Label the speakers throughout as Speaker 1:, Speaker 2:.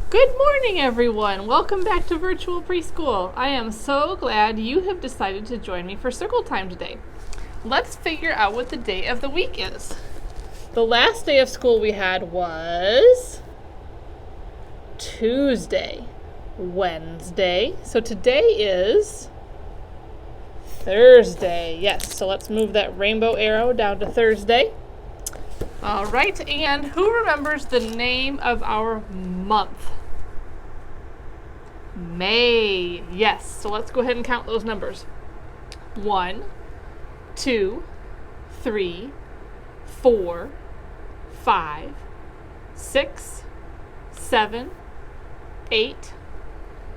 Speaker 1: Good morning, everyone. Welcome back to Virtual Preschool. I am so glad you have decided to join me for circle time today. Let's figure out what the day of the week is. The last day of school we had was Tuesday, Wednesday. So today is Thursday. Yes, so let's move that rainbow arrow down to Thursday. All right, and who remembers the name of our month? May. Yes, so let's go ahead and count those numbers. 1, 2, 3, 4, 5, 6, 7, 8,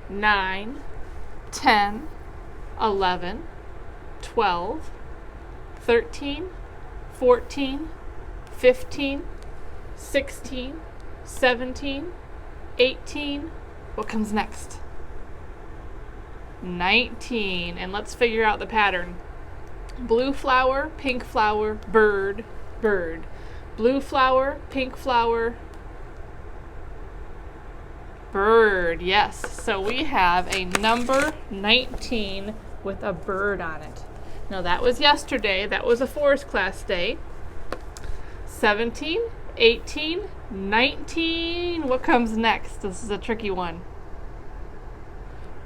Speaker 1: 9, 10, 11, 12, 13, 14, 15, 16, 17, 18. What comes next? 19. And let's figure out the pattern. Blue flower, pink flower, bird, bird. Blue flower, pink flower, bird. Yes, so we have a number 19 with a bird on it. Now that was yesterday. That was a forest class day. 17, 18, 19. What comes next? This is a tricky one.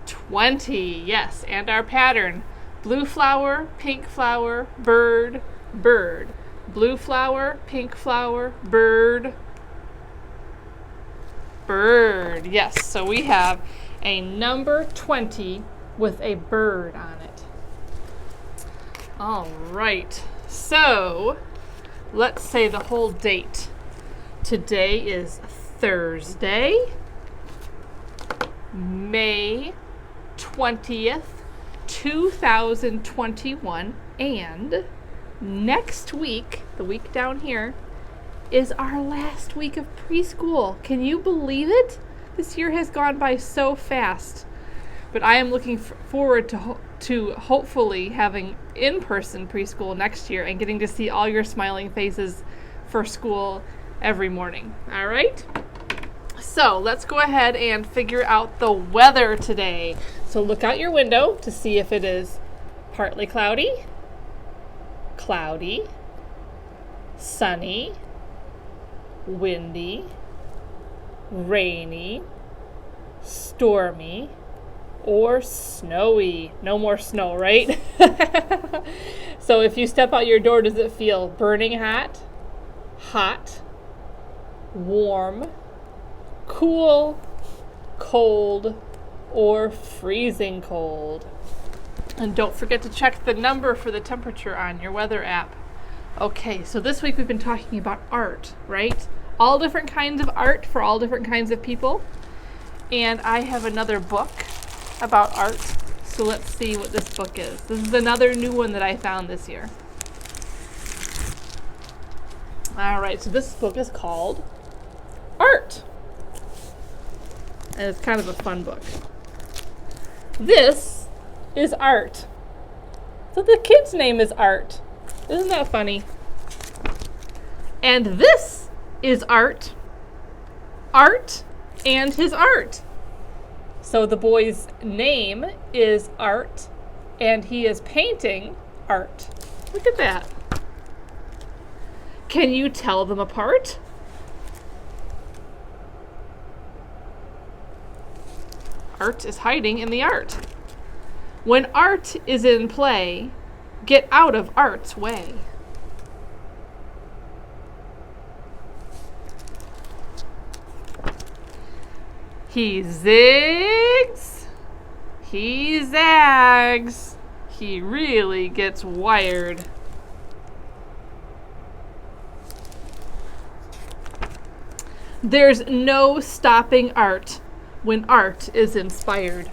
Speaker 1: 20. Yes, and our pattern. Blue flower, pink flower, bird, bird. Blue flower, pink flower, bird, bird. Yes, so we have a number 20 with a bird on it. All right, so let's say the whole date. Today is Thursday, May 20th, 2021, and next week, the week down here, is our last week of preschool. Can you believe it? This year has gone by so fast. But I am looking forward to hopefully having in-person preschool next year and getting to see all your smiling faces for school every morning. All right? So let's go ahead and figure out the weather today. So look out your window to see if it is partly cloudy, cloudy, sunny, windy, rainy, stormy, or snowy. No more snow, right? So if you step out your door, does it feel burning hot, hot, warm, cool, cold, or freezing cold? And don't forget to check the number for the temperature on your weather app. Okay, so this week we've been talking about art, right? All different kinds of art for all different kinds of people. And I have another book about art. So let's see what this book is. This is another new one that I found this year. All right, so this book is called Art. And it's kind of a fun book. This is Art. So the kid's name is Art. Isn't that funny? And this is Art. Art and his art. So the boy's name is Art, and he is painting art. Look at that. Can you tell them apart? Art is hiding in the art. When art is in play, get out of art's way. He zigs, he zags, he really gets wired. There's no stopping art when art is inspired.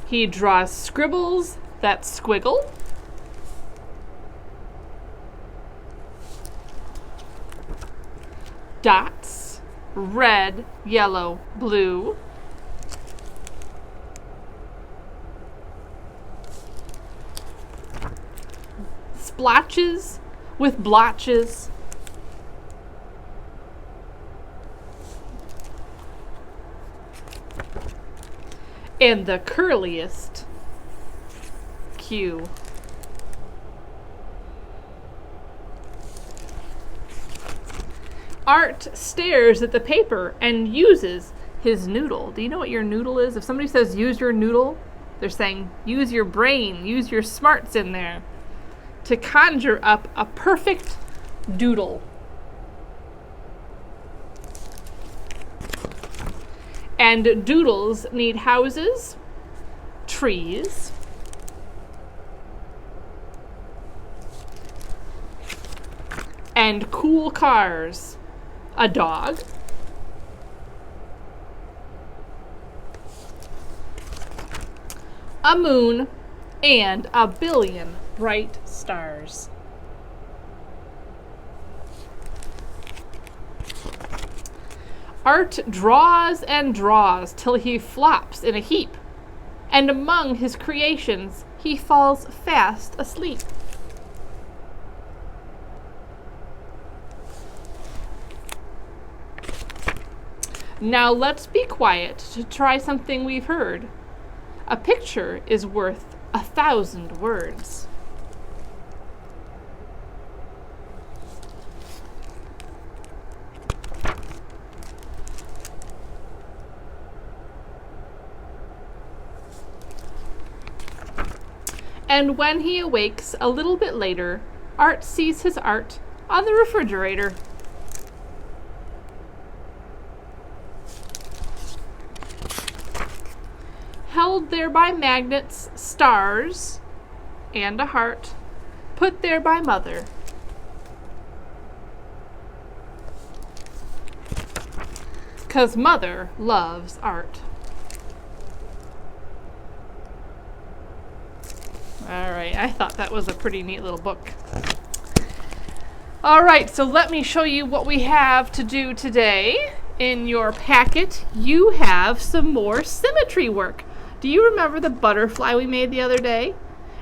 Speaker 1: He draws scribbles that squiggle. Dots, red, yellow, blue. Splotches with blotches. and the curliest Q. Art stares at the paper and uses his noodle. Do you know what your noodle is? If somebody says use your noodle, they're saying use your brain, use your smarts in there to conjure up a perfect doodle. And doodles need houses, trees, and cool cars, a dog, a moon, and a billion bright stars. Art draws and draws till he flops in a heap, and among his creations he falls fast asleep. Now let's be quiet to try something we've heard. A picture is worth 1,000 words. And when he awakes a little bit later, Art sees his art on the refrigerator. Held there by magnets, stars, and a heart, put there by mother. 'Cause mother loves art. All right, I thought that was a pretty neat little book. All right, so let me show you what we have to do today. In your packet, you have some more symmetry work. Do you remember the butterfly we made the other day?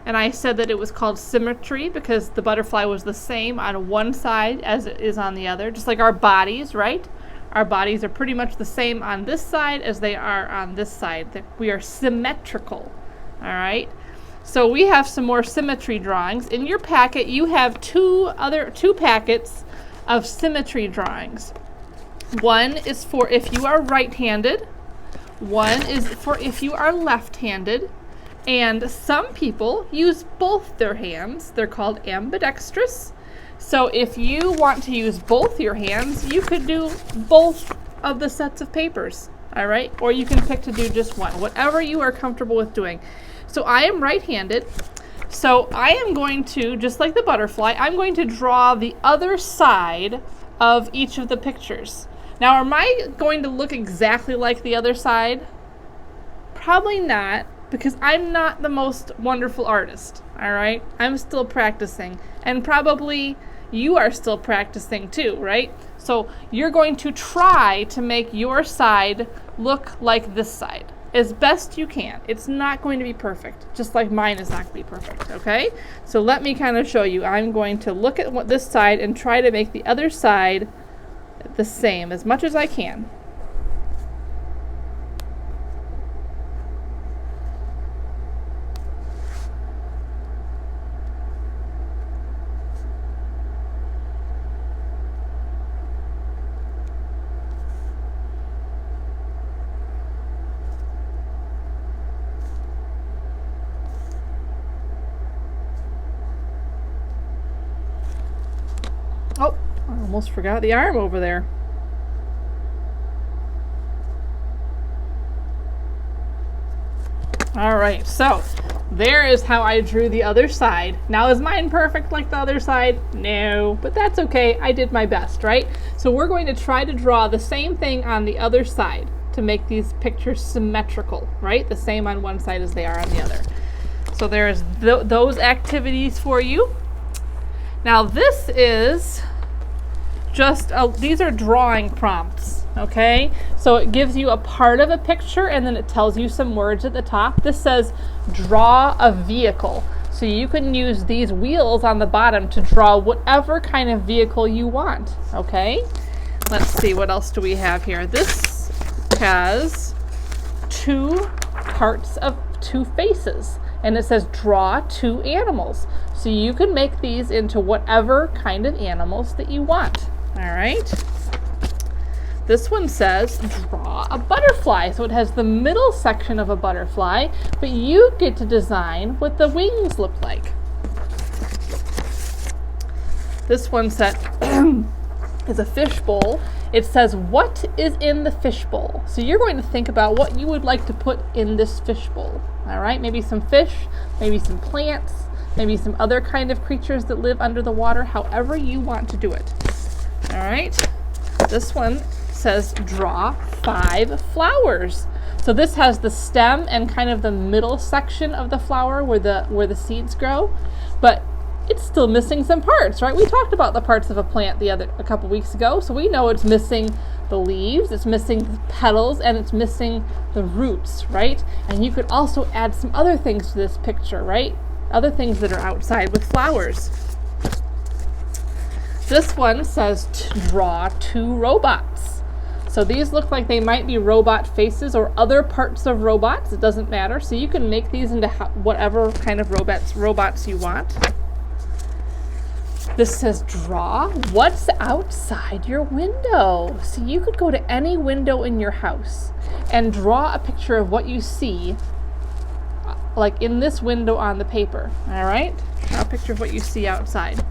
Speaker 1: And I said that it was called symmetry because the butterfly was the same on one side as it is on the other, just like our bodies, right? Our bodies are pretty much the same on this side as they are on this side. We are symmetrical, all right? So we have some more symmetry drawings. In your packet, you have two packets of symmetry drawings. One is for if you are right-handed. One is for if you are left-handed. And some people use both their hands. They're called ambidextrous. So if you want to use both your hands, you could do both of the sets of papers, all right? Or you can pick to do just one, whatever you are comfortable with doing. So I am right-handed, so I am going to, just like the butterfly, I'm going to draw the other side of each of the pictures. Now, am I going to look exactly like the other side? Probably not, because I'm not the most wonderful artist, all right? I'm still practicing, and probably you are still practicing too, right? So you're going to try to make your side look like this side as best you can. It's not going to be perfect, just like mine is not going to be perfect, okay? So let me kind of show you. I'm going to look at this side and try to make the other side the same as much as I can. Oh, I almost forgot the arm over there. All right, so there is how I drew the other side. Now, is mine perfect like the other side? No, but that's okay. I did my best, right? So we're going to try to draw the same thing on the other side to make these pictures symmetrical, right? The same on one side as they are on the other. So there's those activities for you. Now this is just, these are drawing prompts, okay? So it gives you a part of a picture and then it tells you some words at the top. This says, draw a vehicle. So you can use these wheels on the bottom to draw whatever kind of vehicle you want, okay? Let's see, what else do we have here? This has two parts of two faces. And it says draw two animals. So you can make these into whatever kind of animals that you want. All right. This one says draw a butterfly. So it has the middle section of a butterfly, but you get to design what the wings look like. This one set is a fish bowl. It says, what is in the fish bowl? So you're going to think about what you would like to put in this fish bowl. All right, maybe some fish, maybe some plants, maybe some other kind of creatures that live under the water, however you want to do it. All right, this one says draw 5 flowers. So this has the stem and kind of the middle section of the flower where the seeds grow, but it's still missing some parts, right? We talked about the parts of a plant a couple weeks ago, so we know it's missing the leaves, it's missing the petals, and it's missing the roots, right? And you could also add some other things to this picture, right? Other things that are outside with flowers. This one says to draw 2 robots. So these look like they might be robot faces or other parts of robots. It doesn't matter. So you can make these into whatever kind of robots you want. This says draw what's outside your window. So you could go to any window in your house and draw a picture of what you see, like in this window on the paper. All right? Draw a picture of what you see outside.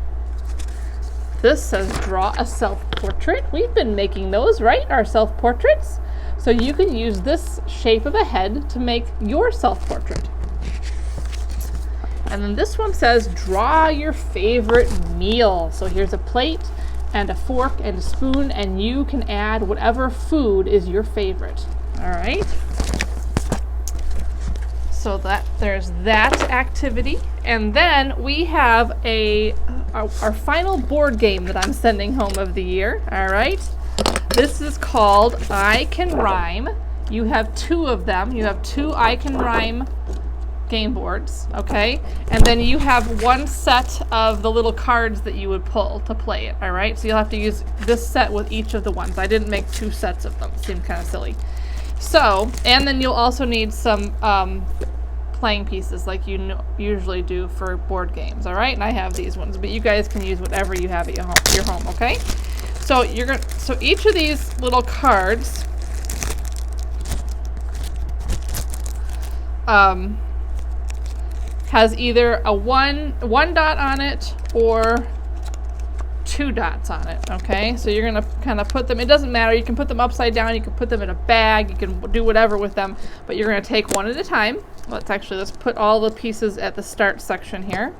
Speaker 1: This says draw a self-portrait. We've been making those, right? Our self-portraits. So you can use this shape of a head to make your self-portrait. And then this one says, draw your favorite meal. So here's a plate and a fork and a spoon, and you can add whatever food is your favorite. All right. So there's that activity. And then we have our final board game that I'm sending home of the year. All right. This is called I Can Rhyme. You have 2 of them. You have 2 I Can Rhyme game boards, okay? And then you have 1 set of the little cards that you would pull to play it, all right? So you'll have to use this set with each of the ones. I didn't make 2 sets of them. It seemed kind of silly. So, and then you'll also need some playing pieces like you usually do for board games, all right? And I have these ones, but you guys can use whatever you have at your home, okay? So so each of these little cards has either a one dot on it or 2 dots on it, okay? So you're gonna kind of put them, it doesn't matter, you can put them upside down, you can put them in a bag, you can do whatever with them, but you're gonna take one at a time. Let's put all the pieces at the start section here.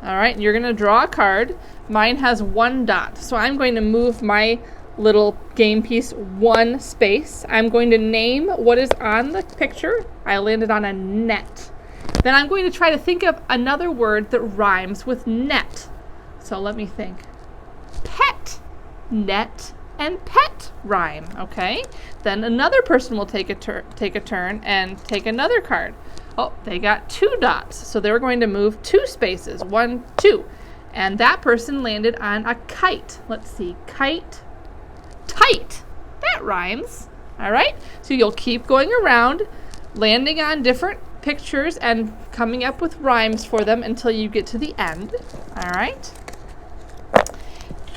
Speaker 1: All right, and you're gonna draw a card. Mine has 1 dot, so I'm going to move my little game piece 1 space. I'm going to name what is on the picture. I landed on a net. Then I'm going to try to think of another word that rhymes with net. So let me think. Pet, net, and pet rhyme, okay? Then another person will take a turn and take another card. Oh, they got 2 dots, so they're going to move 2 spaces, 1, 2. And that person landed on a kite. Let's see, kite, tight. That rhymes, all right? So you'll keep going around, landing on different pictures and coming up with rhymes for them until you get to the end, all right?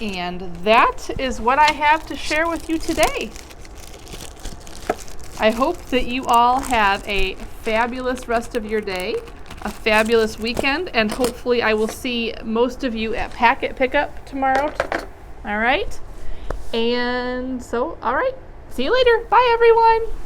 Speaker 1: And that is what I have to share with you today. I hope that you all have a fabulous rest of your day, a fabulous weekend, and hopefully I will see most of you at Packet Pickup tomorrow. All right? And so, all right. See you later. Bye, everyone.